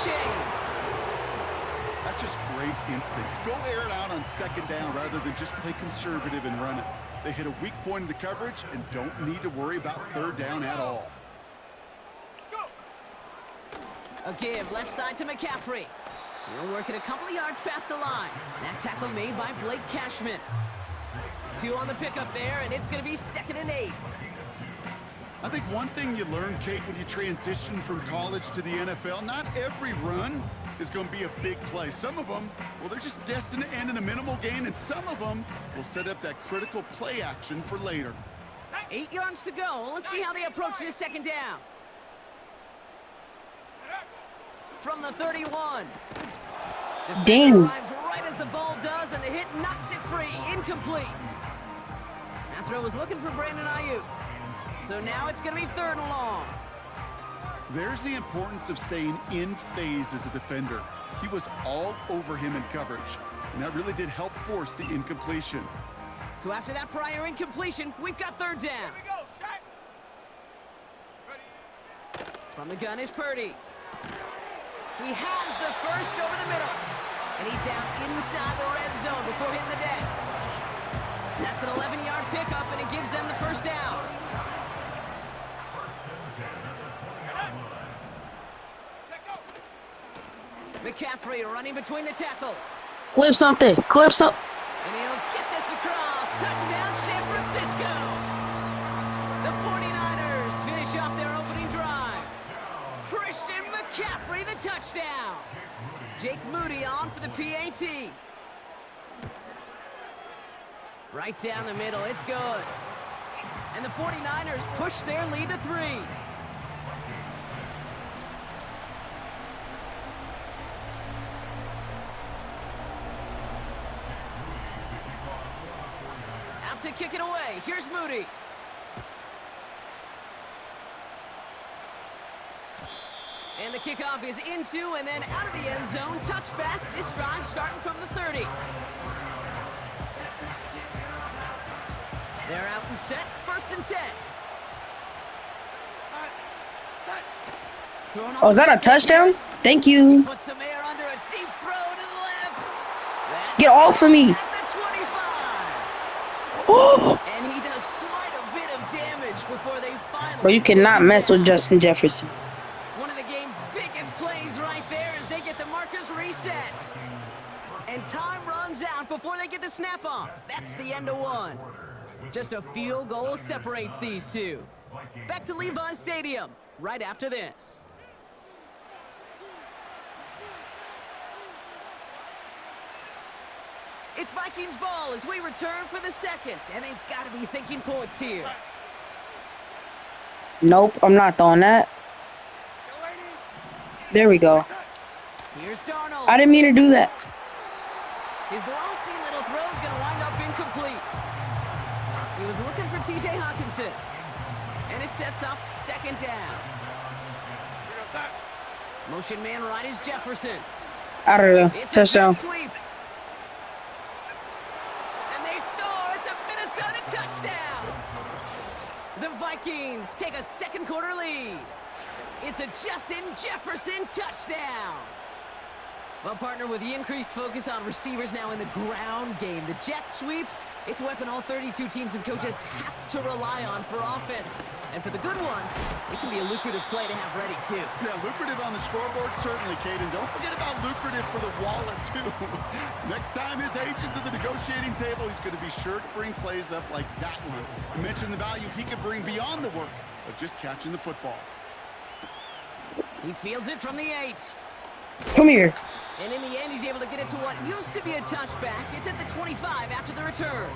chains. That's just great instincts. Go air it out on second down rather than just play conservative and run it. They hit a weak point in the coverage and don't need to worry about third down at all. A give left side to McCaffrey. He'll work it a couple of yards past the line. That tackle made by Blake Cashman. 2 on the pickup there, and it's going to be 2nd and 8. I think one thing you learn, Kate, when you transition from college to the NFL, not every run is going to be a big play. Some of them, well, they're just destined to end in a minimal gain, and some of them will set up that critical play action for later. 8 yards to go. Let's see how they approach this 2nd down. From the 31. Dang. Arrives right as the ball does, and the hit knocks it free. Incomplete. That throw was looking for Brandon Ayuk. So now it's going to be 3rd and long. There's the importance of staying in phase as a defender. He was all over him in coverage, and that really did help force the incompletion. So after that prior incompletion, we've got 3rd down. From the gun is Purdy. He has the first over the middle. And he's down inside the red zone before hitting the deck. That's an 11-yard pickup, and it gives them the 1st down. McCaffrey running between the tackles. Clip something. Clip something. And he'll get this across. Touchdown, San Francisco. The 49ers finish off their opening drive. Christian McCaffrey, the touchdown. Jake Moody on for the PAT. Right down the middle, it's good. And the 49ers push their lead to 3. Out to kick it away, here's Moody. And the kickoff is into and then out of the end zone. Touchback. This drive starting from the 30. They're out and set. 1st and 10. Oh, is that a touchdown? Thank you. Put some air under a deep throw to the left. That's Get off of me. at the 25. Oh. And he does quite a bit of damage before they finally... Bro, you cannot mess with Justin Jefferson. One of the game's biggest plays right there as they get the markers reset. And time runs out before they get the snap off. That's the end of 1. Just a field goal separates these two. Back to Levi's Stadium right after this. It's Vikings ball as we return for the 2nd, and they've got to be thinking points here. Nope, I'm not throwing that. There we go. Here's Darnold. I didn't mean to do that. His lofty little throw is going to wind up incomplete. He was looking for T.J. Hawkinson. And it sets up 2nd down. Motion man right is Jefferson. Out of there. It's Touchdown. a jet sweep. And they score. It's a Minnesota touchdown. The Vikings take a 2nd quarter lead. It's a Justin Jefferson touchdown. Well, partner, with the increased focus on receivers now in the ground game, the jet sweep, it's a weapon all 32 teams and coaches have to rely on for offense. And for the good ones, it can be a lucrative play to have ready, too. Yeah, lucrative on the scoreboard, certainly, Kate. And don't forget about lucrative for the wallet, too. Next time his agent's at the negotiating table, he's going to be sure to bring plays up like that one. You mentioned the value he could bring beyond the work of just catching the football. He fields it from the 8. Come here. And in the end, he's able to get it to what used to be a touchback. It's at the 25 after the return.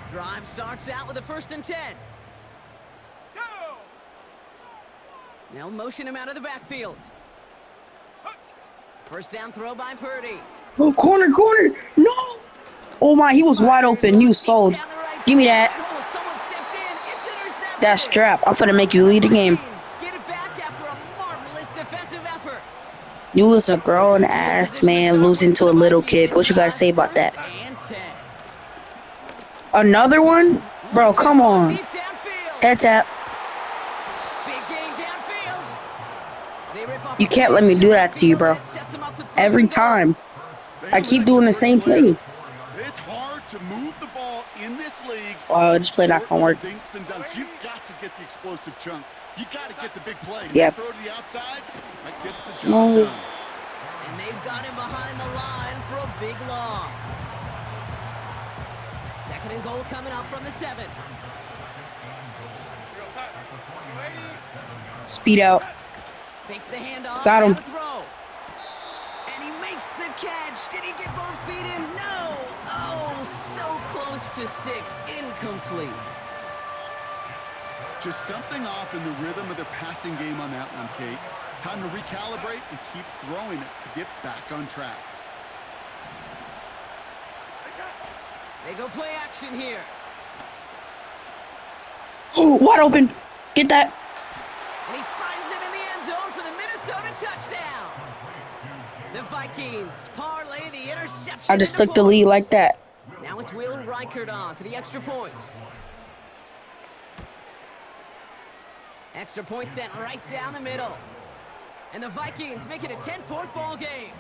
Drive starts out with a 1st and 10. They'll motion him out of the backfield. 1st down throw by Purdy. Oh, corner. No. Oh, my. He was wide open. You sold. Give me that. That's trap. I'm finna make you lead the game. You was a grown-ass man losing to a little kid. What you gotta say about that? Another one? Bro, Launches come one on. deep downfield. Head tap. Big gain downfield. They rip off You a can't let play me to do that to you, midfield, bro. and it sets them up with first Every and goal. time. They I keep eliminate doing the some same quick play. It's hard to move the ball in this league. Oh, this play not Short gonna little work. dinks and dunks. You've got to get the explosive chunk. You got to get the big play. And Yep. that throw to the outside, that gets the job No. done. And they've got him behind the line for a big loss. Second and goal coming up from the 7. Speed out. Fakes the handoff. Got him. Now to throw. And he makes the catch. Did he get both feet in? No. Oh, so close to 6. Incomplete. Just something off in the rhythm of their passing game on that one, Kate. Time to recalibrate and keep throwing it to get back on track. They go play action here. Oh, wide open. Get that. And he finds him in the end zone for the Minnesota touchdown. The Vikings parlay the interception. I just into took the lead points. like that. Now it's Will Reichert on for the extra point. Extra point sent right down the middle. And the Vikings make it a 10-point ball game.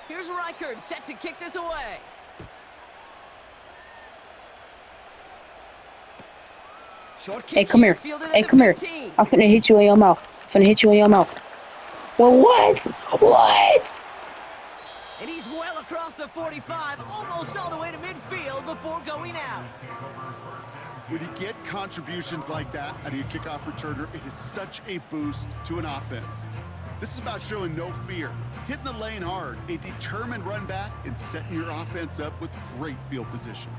Here's Reichert set to kick this away. Short kick Hey, come here. fielded at Hey, the come here. 15. I'm finna hit you in your mouth. Finna hit you in your mouth. Well, what? What? And he's well across the 45, almost all the way to midfield before going out. When you get contributions like that out of your kickoff returner, it is such a boost to an offense. This is about showing no fear, hitting the lane hard, a determined run back, and setting your offense up with great field position.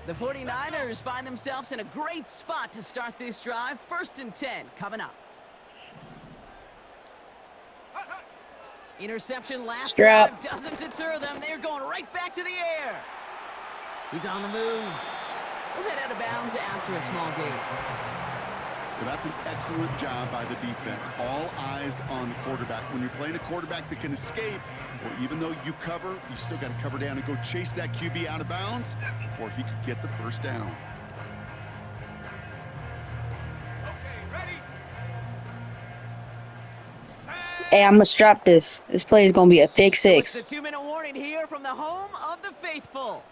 The 49ers find themselves in a great spot to start this drive. 1st and 10 coming up. Interception last Strap. drive doesn't deter them. They're going right back to the air. He's on the move. We'll head out of bounds after a small gain. Well, that's an excellent job by the defense. All eyes on the quarterback. When you're playing a quarterback that can escape, or even though you cover, you still got to cover down and go chase that QB out of bounds before he could get the first down. Hey, I'm gonna strap this. This play is gonna be a pick So it's six. the 2-minute warning here from the home of the faithful.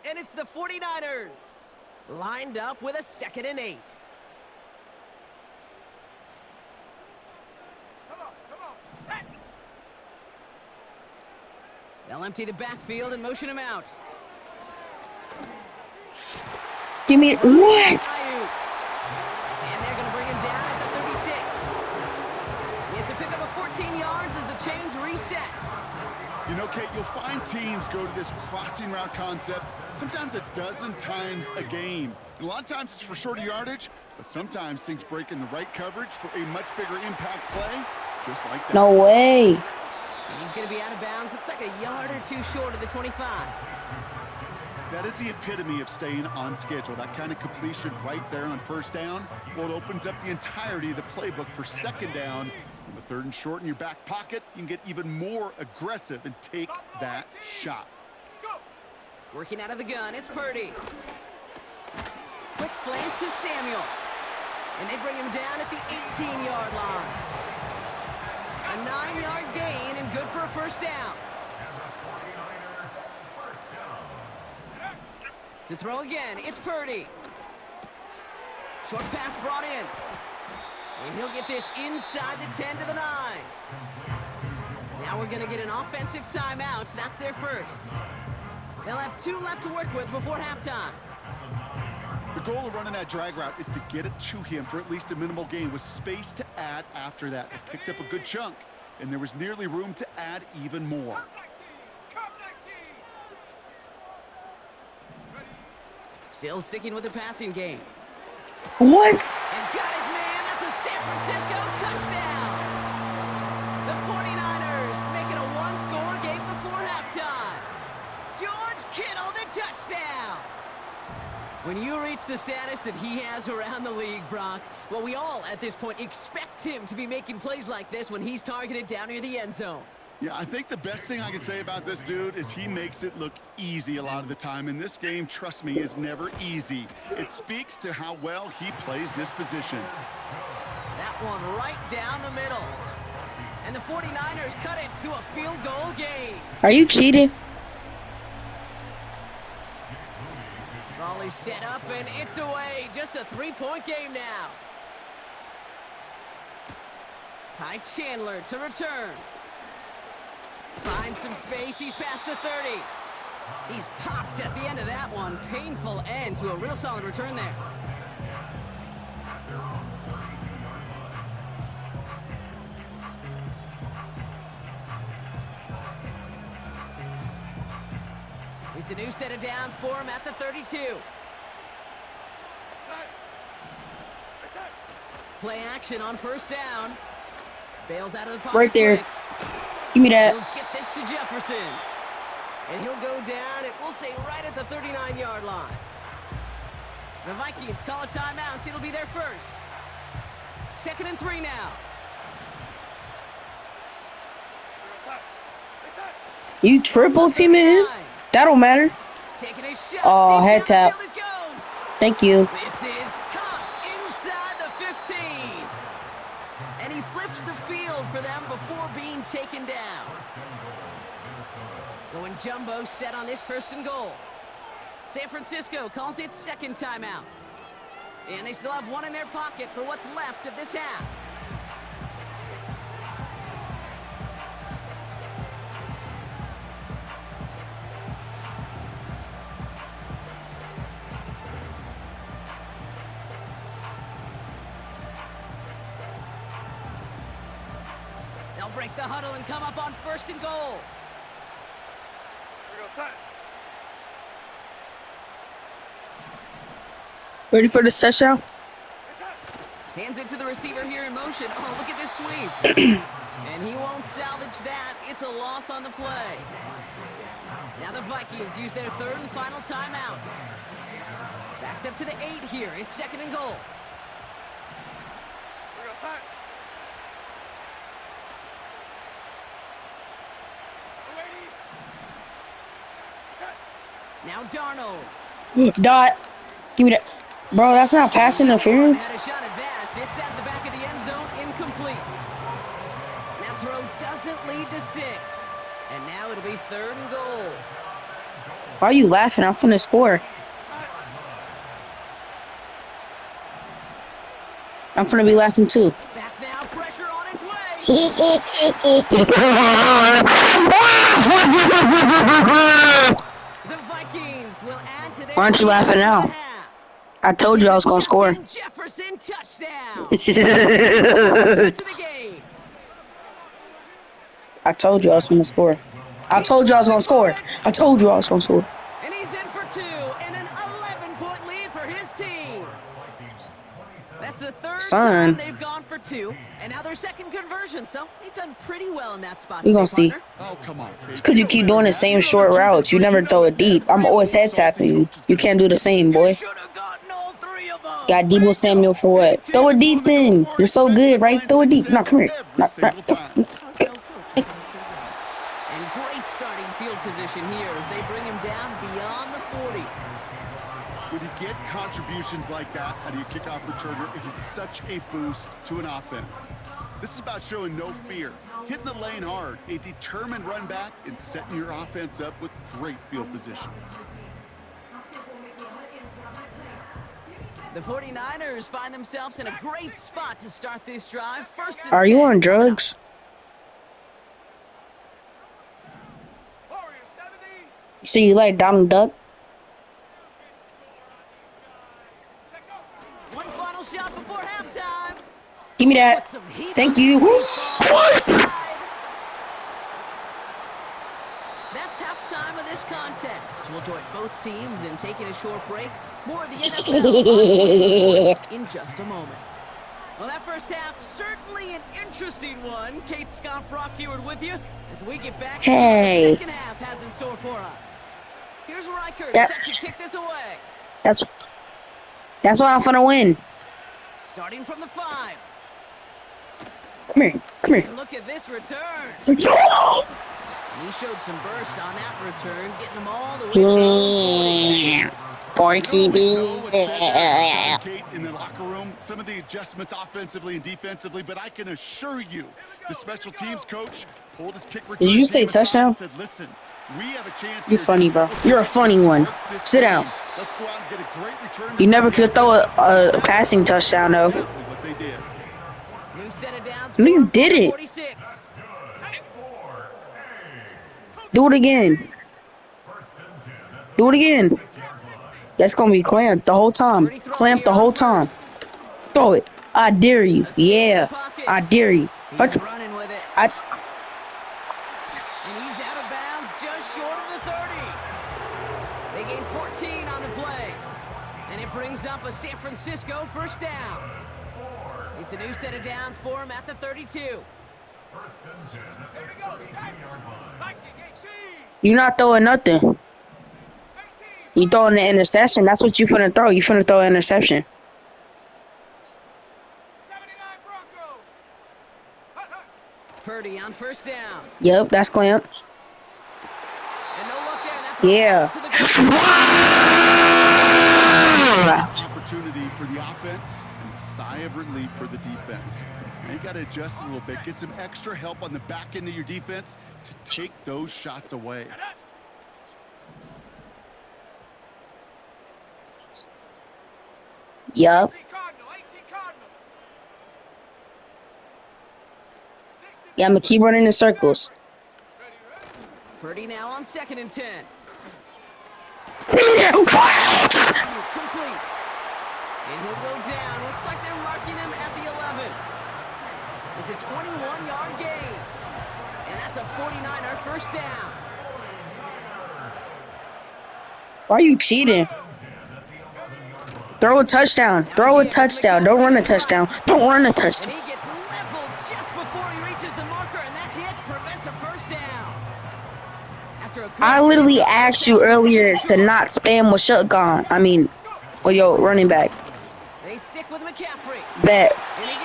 And it's the 49ers lined up with a 2nd and 8. They'll empty the backfield and motion him out. Give me what? And they're going to bring him down at the 36. It's a pickup of 14 yards as the chains reset. You know, Kate, you'll find teams go to this crossing route concept sometimes a dozen times a game. And a lot of times it's for shorter yardage, but sometimes things break in the right coverage for a much bigger impact play, just like that. No way. And he's going to be out of bounds. Looks like a yard or two short of the 25. That is the epitome of staying on schedule. That kind of completion right there on 1st down. Well, it opens up the entirety of the playbook for 2nd down. On the 3rd and short in your back pocket, you can get even more aggressive and take that shot. Working out of the gun, it's Purdy. Quick slant to Samuel. And they bring him down at the 18-yard line. A 9-yard gain and good for a 1st down. To throw again, it's Purdy. Short pass brought in. And he'll get this inside the 10 to the 9. Now we're going to get an offensive timeout. That's their first. They'll have 2 left to work with before halftime. The goal of running that drag route is to get it to him for at least a minimal gain with space to add after that. They picked up a good chunk, and there was nearly room to add even more. Still sticking with the passing game. What? And got his man. That's a San Francisco touchdown. The 49ers make it a 1-score game before halftime. George Kittle, the touchdown. When you reach the status that he has around the league, Brock, well, we all at this point expect him to be making plays like this when he's targeted down near the end zone. Yeah, I think the best thing I can say about this dude is he makes it look easy a lot of the time. And this game, trust me, is never easy. It speaks to how well he plays this position. That one right down the middle. And the 49ers cut it to a field goal game. Are you cheating? Volley set up, and it's away. Just a 3-point game now. Ty Chandler to return. Finds some space. He's past the 30. He's popped at the end of that one. Painful end to a real solid return there. It's a new set of downs for him at the 32. Play action on first down. Bails out of the pocket. Right there. Quick. Give me that. He'll get this to Jefferson. And he'll go down, and we'll say right at the 39-yard line. The Vikings call a timeout. It'll be their first. 2nd and 3 now. You triple teaming him? That don't matter. Taking a shot. Oh, Deep head down tap. the field it goes. Thank you. This is caught inside the 15. And he flips the field for them before being taken down. Going jumbo set on this 1st and goal. San Francisco calls it 2nd timeout. And they still have one in their pocket for what's left of this half. They'll break the huddle and come up on 1st and goal. Ready for the touchdown? Hands it to the receiver here in motion. Oh, look at this sweep. And he won't salvage that. It's a loss on the play. Now the Vikings use their 3rd and final timeout. Backed up to the 8 here. It's 2nd and goal. Now Darnold. Dot. Give me that. Bro, that's not pass interference. Had a shot at that. It's at the back of the end zone, incomplete. That throw doesn't lead to 6. And now it'll be 3rd and goal. Why are you laughing? I'm finna score. I'm finna be laughing too. Back now, pressure on its way. The Vikings will add to their. Why aren't you laughing now? I told you I was gonna score. Jefferson touchdown. To the game. I told you I was gonna score. I told you I was gonna score. I told you I was gonna score. And he's in for 2 and an 11-point lead for his team. That's the 3rd time they've gone for 2, and now their 2nd conversion. So they've done pretty well in that spot. We gonna see. Oh, come on. It's because you keep doing the same short routes. You never throw it deep. I'm always head tapping you. You can't do the same, boy. Got Debo Samuel for what? Throw it deep then. You're so good, right? Throw it deep. No, come here. No. And great starting field position here as they bring him down beyond the 40. When you get contributions like that out of your kickoff returner, it is such a boost to an offense. This is about showing no fear, hitting the lane hard, a determined run back, and setting your offense up with great field position. The 49ers find themselves in a great spot to start this drive. First and Are you 10. on drugs? So you like Donald Duck? One final shot before halftime. Give me that. Thank you. That's halftime of this contest. We'll join both teams in taking a short break. More of the NFL on sports in just a moment. Well, that first half, certainly an interesting one. Kate, Scott, Brock Eward with you as we get back to what the second half has in store for us. Here's Reichert set to kick this away. That's That's why I'm finna win. Starting from the 5. Come here. Come here. And look at this return. Yeah. And he showed some burst on that return, getting them all the way down the 40. Porky You always know B. what's said there at halftime, Kate, in the locker room. Some of the adjustments offensively and defensively, but I can assure you, the special teams coach pulled his kick return. Did you say team aside touchdown? and said, listen, we have a chance You're here funny, to bro. double You're a digits funny to one. spark this Sit game. down. Let's go out and get a great return. You never set could the throw offense up for a success. passing touchdown, though. Exactly what they did. New set of downs. No, you did it. 46. Do it again. Do it again. That's gonna be clamped the whole time. Clamped the whole time. Throw it. I dare you. Yeah. I dare you. He's running with it. I And he's out of bounds just short of the 30. They gain 14 on the play. And it brings up a San Francisco first down. It's a new set of downs for him at the 32. You're not throwing nothing. You throwing the interception. That's what you finna throw. You finna throw an interception. Purdy on first down. Yep, that's clamp. And no look there. That throw Yeah. comes to the Opportunity for the offense and a sigh of relief for the defense. Now you got to adjust a little bit, get some extra help on the back end of your defense to take those shots away. Yup. Yeah, I'm gonna keep running in circles. Purdy now on 2nd and 10. Yeah. Complete. And he'll go down. Looks like they're marking him at the 11. It's a 21-yard gain. And that's a 49er first down. Why are you cheating? Throw a touchdown. Throw a touchdown. Don't run a touchdown. Don't run a And touchdown. he gets leveled just before he reaches the marker, and that hit prevents a first down. After a I literally asked you earlier to not spam with shotgun. I mean, with your running back. They stick with McCaffrey. Bet.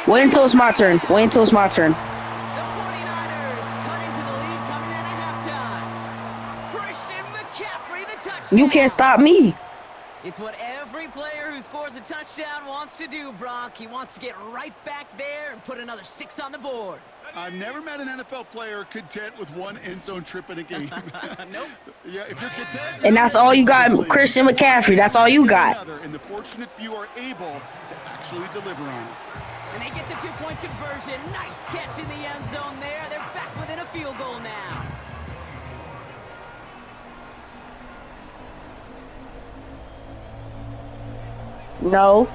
Wait until it's my turn. Wait until it's my turn. The 49ers cut into the lead coming in at halftime. Christian McCaffrey, the touchdown. You can't stop me. It's what every player who scores a touchdown wants to do, Brock. He wants to get right back there and put another 6 on the board. I've never met an NFL player content with one end zone trip in a game. Nope. Yeah, if you're content, And that's all you got, Christian McCaffrey. That's all you got. And the fortunate few are able to actually deliver on it. And they get the 2-point conversion. Nice catch in the end zone there. They're back within a field goal now. No.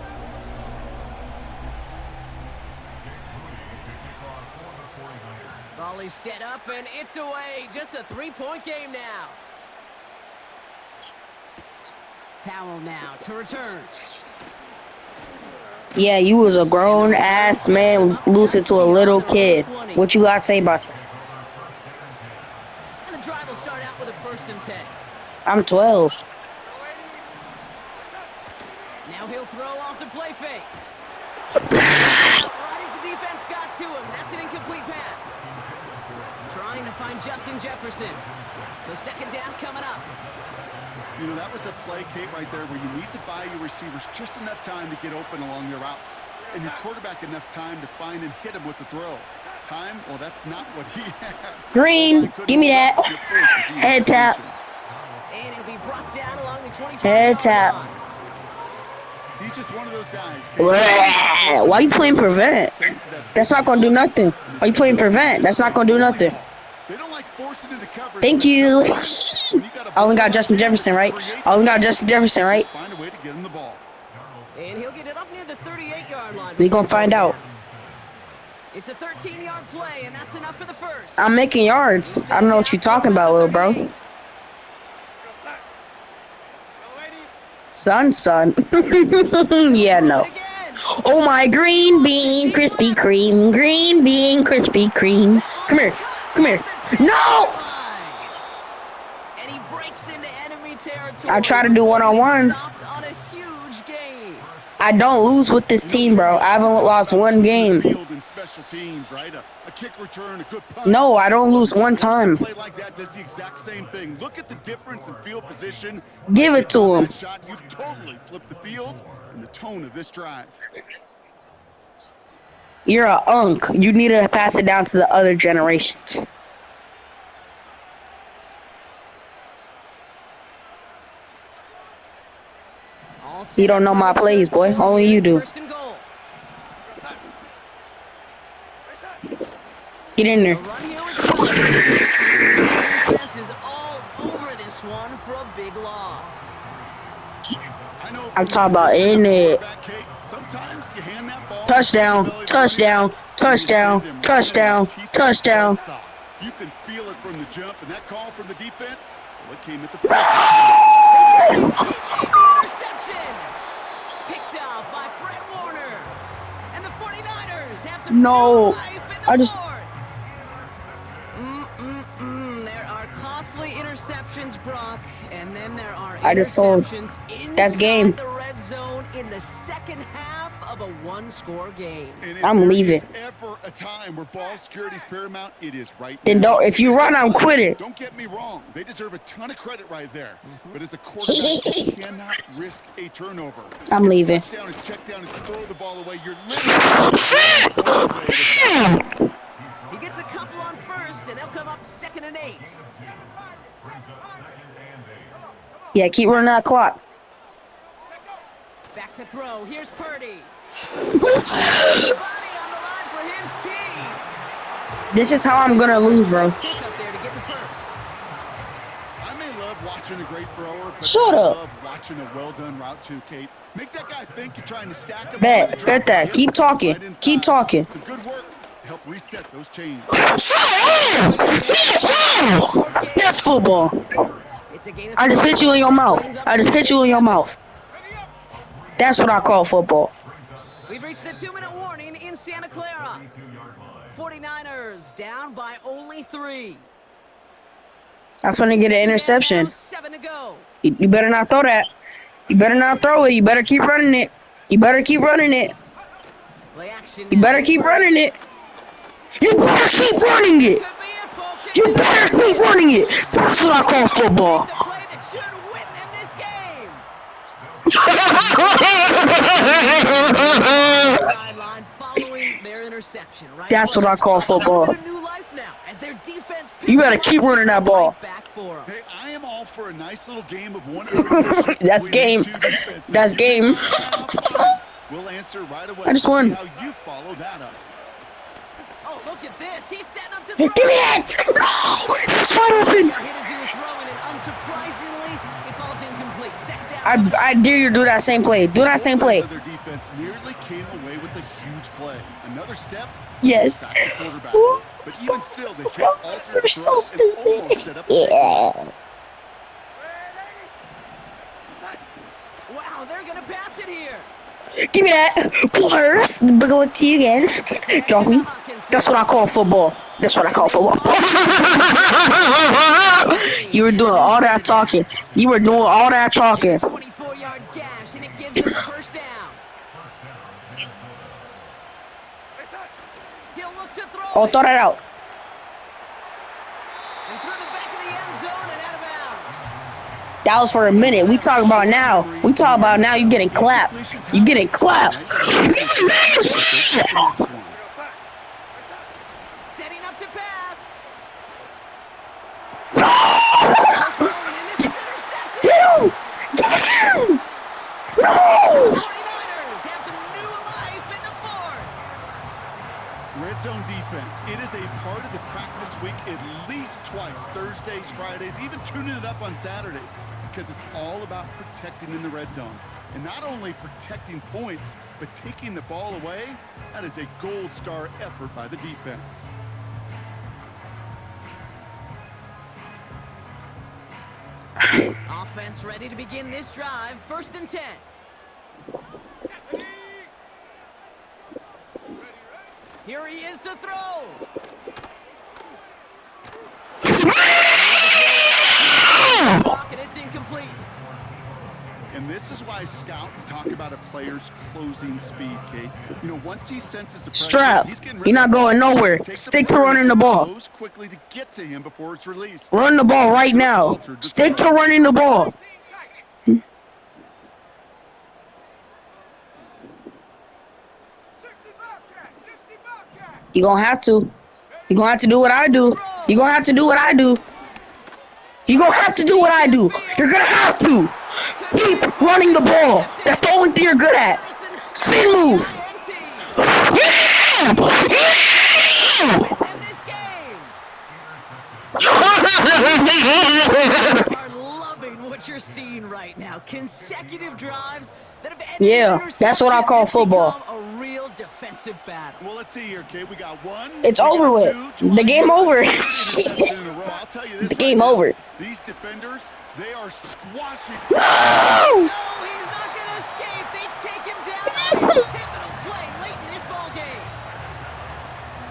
Ball is set up, and it's away. Just a 3-point game now. Powell now to return. Yeah, you was a grown ass man losing to a little kid. What you got to say about that? And the drive will start out with a 1st and 10. I'm 12. Now he'll throw off the play fake. Right as the defense got to him. That's an incomplete pass. Trying to find Justin Jefferson. So 2nd down coming up. You know, that was a play, Kate, right there where you need to buy your receivers just enough time to get open along their routes. And your quarterback enough time to find and hit him with the throw. Time? Well, that's not what he had. Green, give me that. Head tap. And it'll be brought down along the 25-yard Head tap. line. He's just one of those guys. Why you playing prevent? That's not gonna do nothing. Why you playing prevent? That's not gonna do nothing. They don't like forcing into coverage. Thank you. I only got Justin Jefferson, right? I only got Justin Jefferson, right? Find a way to get him the ball. And he'll get it up near the 38-yard line. We gonna find out. It's a 13-yard play, and that's enough for the first. I'm making yards. I don't know what you talking about, little bro. Son. Yeah, no. Oh my green bean, Krispy Kreme. Green bean, Krispy Kreme. Come here. Come here. No! And he breaks into enemy territory. I try to do one-on-ones. Stopped on a huge gain. I don't lose with this team, bro. I haven't lost one game. Special teams, right? A kick return, a good punch. No, I don't lose one time. Play like that does the exact same thing. Look at the difference in field position. Give it to him. Shot, you've totally flipped the field and the tone of this drive. You're a unk. You need to pass it down to the other generations. You don't know my plays, boy. Only you do. Get in there. Is all over this one for a big loss. I'm talking about in it. Touchdown, touchdown, touchdown, touchdown, touchdown. You can feel it from the jump, and that call from the defense, well, it came at the interception. Picked up by Fred Warner. And the 49ers have some no, life in the I just. There are costly interceptions, Brock, and then there are I just sold. That's game. The red zone in the second half of a one-score game. I'm leaving. Ever a time where ball security is paramount, it is right then now. don't. If you run, I'm quitting. Don't get me wrong; they deserve a ton of credit right there. But as a quarterback, you cannot risk a turnover. I'm leaving. Touchdown and check down and throw the ball away. You're literally. He gets a couple on first, and they'll come up 2nd and 8. Yeah, keep running that clock. Back to throw. Here's Purdy. Body on the line for his team. This is how I'm gonna lose, bro. Kick up there to get the first. I may love watching a great thrower, but Shut up. I love watching a well-done route too, Kate. Make that guy think you're trying to stack him. Bet that. Keep talking. Keep talking. Some good work to help reset those chains. That's football. I just hit you in your mouth. I just hit you in your mouth. That's what I call football. We've reached the 2-minute warning in Santa Clara. 49ers down by only 3. I'm finna get an interception. 7 to go. You better not throw that. You better not throw it. You better keep running it. You better keep running it. Play action. You better keep running it. You better keep running it. You better keep running it. That's what I call football. The play that should win them this game. Sideline following their interception, right? That's what I call football. New life now as their defense. You better keep running that ball. Hey, I am all for a nice little game of one. That's game. That's game. We'll answer right away. I just won. How you follow that up. Oh, look at this. He's setting up to throw. Give me that. No. It's wide open. Hit as he was throwing, and unsurprisingly, it falls incomplete. Second down. I dare you to do that same play. Do that same play. Their defense nearly came away with a huge play. Another step. Yes. But even still, they take alternate You're so throws and almost set stupid. up a Yeah. Wow, they're gonna pass it here. Give me that. Boris, good luck to you again. Drop me. That's what I call football. That's what I call football. You were doing all that talking. You were doing all that talking. 24-yard gash, and it gives him the first down. He'll look to throw. Oh, throw that out. And through the back of the end zone and out of bounds. That was for a minute. We talk about now. We talk about now. You getting clapped. You getting clapped. Setting up to pass. No! And this is intercepted. No! No! 49ers have some new life in the fourth. Red zone defense. It is a part of the practice week at least twice. Thursdays, Fridays, even tuning it up on Saturdays. Because it's all about protecting in the red zone. And not only protecting points, but taking the ball away. That is a gold star effort by the defense. Offense ready to begin this drive. 1st and 10. Here he is to throw. And it's incomplete. And this is why scouts talk about a player's closing speed, Kate. You know, once he senses the pressure, Strap. he's getting You're not going nowhere. Stick to running the ball. Moves quickly to get to him before it's released. Run the ball right now. Stick to running the ball. You're gonna have to. You're gonna have to do what I do. You're gonna have to do what I do. You're gonna have to do what I do. You're gonna have to. Keep running the ball. That's the only thing you're good at. Spin move. Are loving what you're seeing right now. Consecutive drives that have ended Yeah, that's what I call football. A real defensive battle. Well, let's see here, Kate. We got one. It's over with. The game over. I'll tell you this. The game over. These defenders, they are squashing. No! No, he's not going to escape. They take him down. Pivotal play late in this ball game.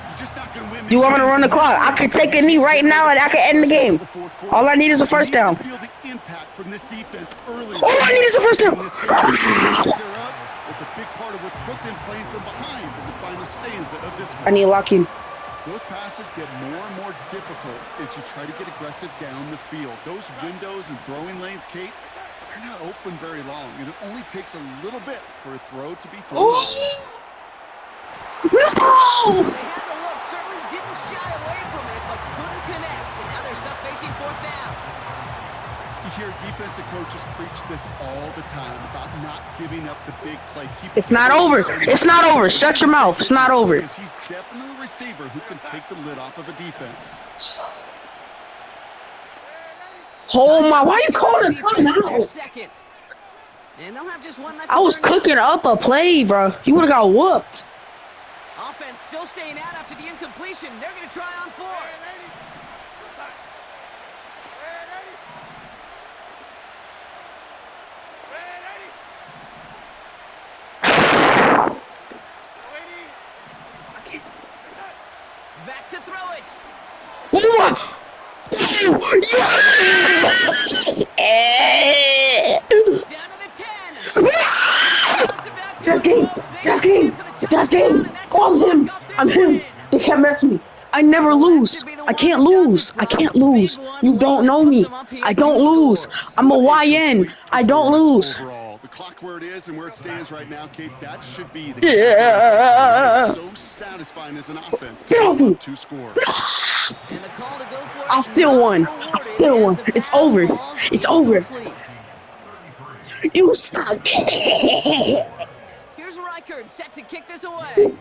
You're just not going to win. You want me to run the clock? I could take a knee right now and I can end the game. All I need is a first down. Feel the impact from this defense early. All I need is a first down. It's a big part of what's put them playing from behind in the final stanza of this one. I need to lock in. Those passes get more and more difficult as you try to get aggressive down the field. Those windows and throwing lanes, Kate, they're not open very long, and it only takes a little bit for a throw to be thrown. Oh! They had the look, certainly didn't shy away from it, but couldn't connect. And now they're stuck facing fourth down. You hear defensive coaches preach this all the time about not giving up the big play. It's not over. It's not over. Shut your mouth. It's not over. Because he's definitely a receiver who can take the lid off of a defense. Oh my! Why you calling a timeout? Second. And they'll have just one left. I was cooking up a play, bro. You would have got whooped. Offense still staying out after the incompletion. They're going to try on fourth. Back to throw it. Down to the 10. That's game. That's game. That's game. Oh, I'm him. They can't mess with me. I never lose. I can't lose. I can't lose. You don't know me. I don't lose. I'm a YN. I don't lose. Overall, the clock where it is and where it stands right now, Kate, that should be the so satisfying as an offense to score. I still won. I still won. It's over. It's over. You suck. Here's Reichard set to kick this away.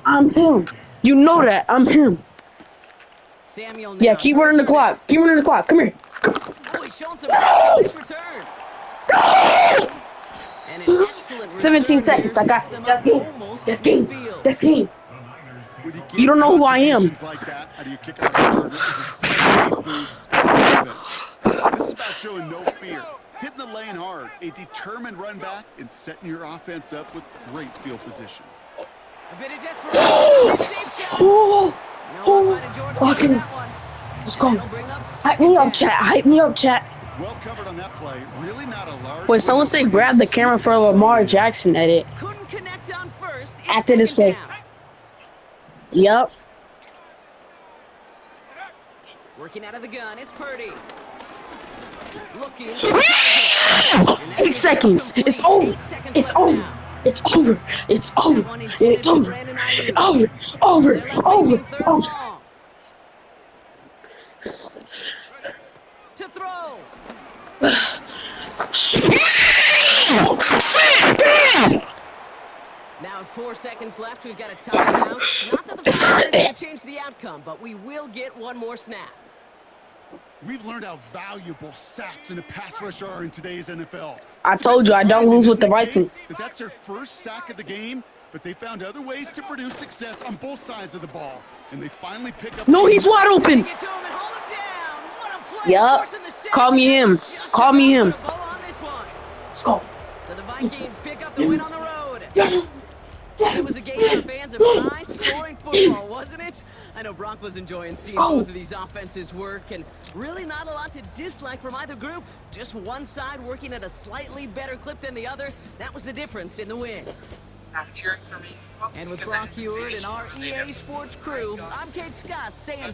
I'm him. You know that. I'm him. Samuel Yeah, keep running the clock. Keep running the clock. Come here. Oh, he's showing some nice return. And an excellent 17 seconds. I got this. That's game. That's game. That's game. You don't know who I am. This is about showing no fear, hitting the lane hard, a determined run back, and setting your offense up with great field position. A bit of desperation. Fucking. Let's go. Hype me up, chat. Hype me up, chat. Well covered on that play. Really not a large. Wait, someone say grab the camera for a Lamar Jackson edit. Couldn't connect on first. After this play. Yup. Working out of the gun, it's Purdy. Looking. 8 seconds. It's over. It's over. It's over. It's over. It's over. Over. Over. Over. Over. To throw. Now 4 seconds left. We've got a timeout. Not that the fire is going to change the outcome, but we will get one more snap. We've learned how valuable sacks and a pass rush are in today's NFL. I told you I don't lose with the Vikings. That's their first sack of the game, but they found other ways to produce success on both sides of the ball, and they finally pick up. No, he's wide open. Yup. Call me him. Call me him. Let's go. So the Vikings pick up the win on the road. It was a game for fans of high-scoring football, wasn't it? I know Brock was enjoying seeing Oh. both of these offenses work, and really not a lot to dislike from either group. Just one side working at a slightly better clip than the other. That was the difference in the win. Not cheering for me. And with Brock Heward and our EA Sports crew, I'm Kate Scott saying